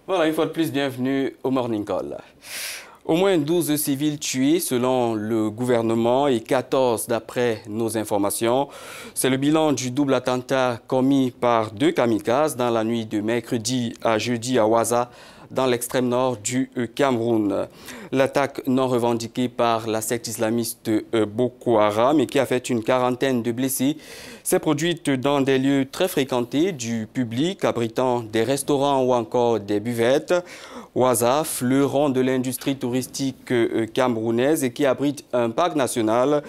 Voilà, une fois de plus, bienvenue au Morning Call. Au moins 12 civils tués selon le gouvernement et 14 d'après nos informations. C'est le bilan du double attentat commis par deux kamikazes dans la nuit de mercredi à jeudi à Ouaza, dans l'extrême nord du Cameroun. L'attaque non revendiquée par la secte islamiste Boko Haram et qui a fait une quarantaine de blessés s'est produite dans des lieux très fréquentés du public, abritant des restaurants ou encore des buvettes. Ouaza, fleuron de l'industrie touristique camerounaise et qui abrite un parc national,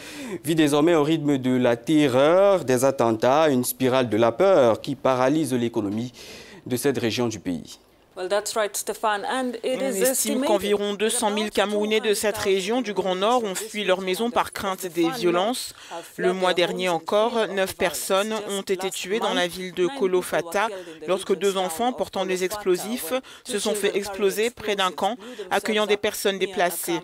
vit désormais au rythme de la terreur, des attentats, une spirale de la peur qui paralyse l'économie de cette région du pays. On estime qu'environ 200 000 Camerounais de cette région du Grand Nord ont fui leur maison par crainte des violences. Le mois dernier encore, 9 personnes ont été tuées dans la ville de Kolofata lorsque 2 enfants portant des explosifs se sont fait exploser près d'un camp accueillant des personnes déplacées.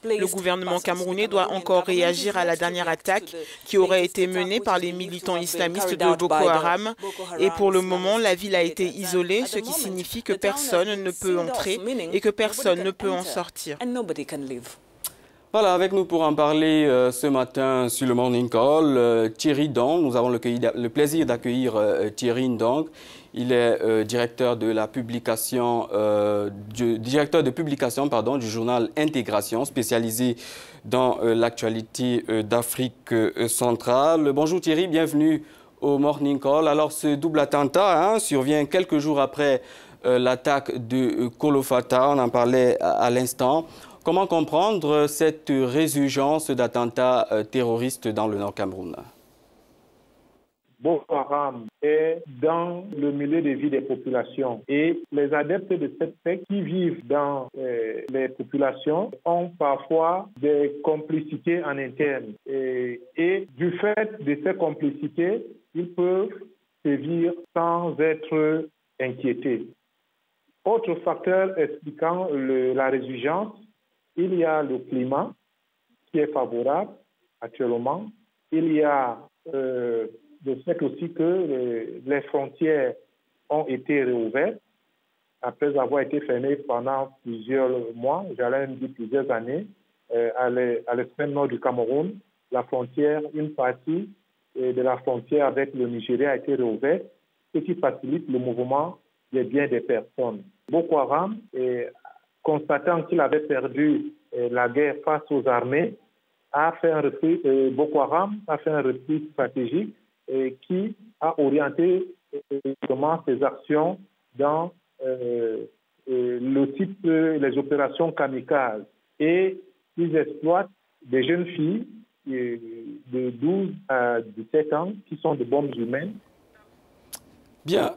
Le gouvernement camerounais doit encore réagir à la dernière attaque qui aurait été menée par les militants islamistes de Boko Haram. Et pour le moment, la ville a été isolée, ce qui signifie que personne ne peut entrer et que personne ne peut en sortir. Voilà, avec nous pour en parler ce matin sur le Morning Call, Thierry Ndong. Nous avons le plaisir d'accueillir Thierry Ndong. Il est directeur de publication du journal Intégration, spécialisé dans l'actualité d'Afrique centrale. Bonjour Thierry, bienvenue au Morning Call. Alors, ce double attentat survient quelques jours après l'attaque de Kolofata, on en parlait à l'instant. Comment comprendre cette résurgence d'attentats terroristes dans le Nord Cameroun? Boko Haram est dans le milieu de vie des populations et les adeptes de cette secte qui vivent dans les populations ont parfois des complicités en interne et du fait de ces complicités, ils peuvent sévir sans être inquiétés. Autre facteur expliquant la résurgence, il y a le climat qui est favorable actuellement. Il y a le fait aussi que les frontières ont été réouvertes après avoir été fermées pendant plusieurs mois, j'allais même dire plusieurs années. À l'extrême nord du Cameroun, la frontière, une partie de la frontière avec le Nigeria a été réouverte, ce qui facilite le mouvement des biens des personnes. Boko Haram, constatant qu'il avait perdu la guerre face aux armées, Boko Haram a fait un repli stratégique qui a orienté ses actions dans le type les opérations kamikazes. Et ils exploitent des jeunes filles de 12 à 17 ans qui sont de bombes humaines. Bien,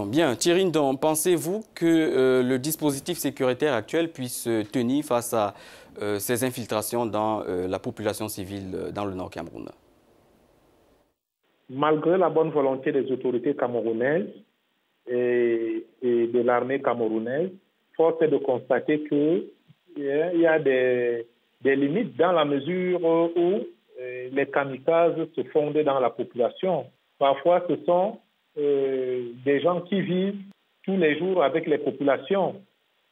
bien. Thierry Ndong, pensez-vous que le dispositif sécuritaire actuel puisse tenir face à ces infiltrations dans la population civile dans le Nord Cameroun? Malgré la bonne volonté des autorités camerounaises et de l'armée camerounaise, force est de constater qu'il y a des limites dans la mesure où les kamikazes se fondent dans la population. Parfois, ce sont des gens qui vivent tous les jours avec les populations.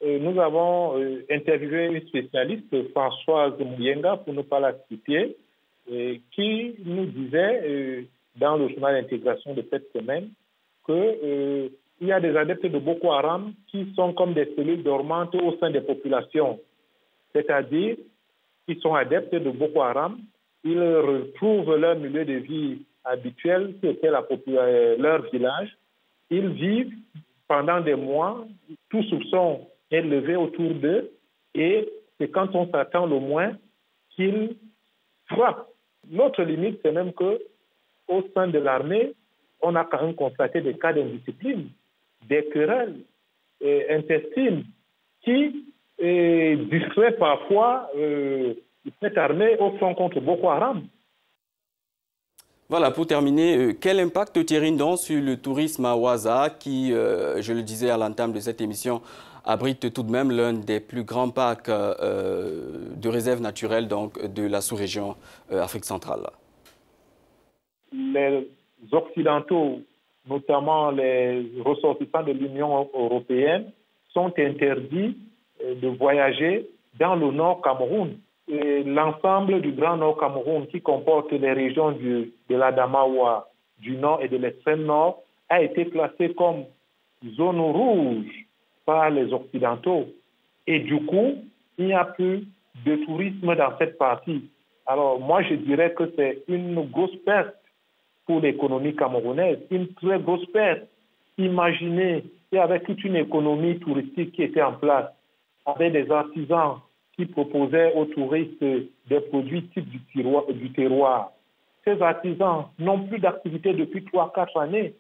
Nous avons interviewé une spécialiste, Françoise Mouyenga, pour ne pas la citer, qui nous disait dans le journal d'intégration de cette semaine qu'il y a des adeptes de Boko Haram qui sont comme des cellules dormantes au sein des populations. C'est-à-dire qu'ils sont adeptes de Boko Haram, ils retrouvent leur milieu de vie habituel, qui était leur village. Ils vivent pendant des mois, tout soupçon est levé autour d'eux, et c'est quand on s'attend le moins qu'ils frappent. Notre limite, c'est même qu'au sein de l'armée, on a quand même constaté des cas d'indiscipline, des querelles intestines qui distraient parfois cette armée au front contre Boko Haram. Voilà, pour terminer, quel impact Thierry Ndong sur le tourisme à Ouaza qui, je le disais à l'entame de cette émission, abrite tout de même l'un des plus grands parcs de réserve naturelle donc, de la sous-région Afrique centrale? Les Occidentaux notamment les ressortissants de l'Union européenne, sont interdits de voyager dans le Nord Cameroun. L'ensemble du Grand Nord Cameroun, qui comporte les régions de l'Adamawa, du Nord et de l'extrême Nord, a été classé comme zone rouge par les Occidentaux. Et du coup, il n'y a plus de tourisme dans cette partie. Alors moi, je dirais que c'est une grosse perte pour l'économie camerounaise, une très grosse perte. Imaginez, il y avait toute une économie touristique qui était en place, avec des artisans qui proposaient aux touristes des produits types du terroir. Ces artisans n'ont plus d'activité depuis 3-4 années.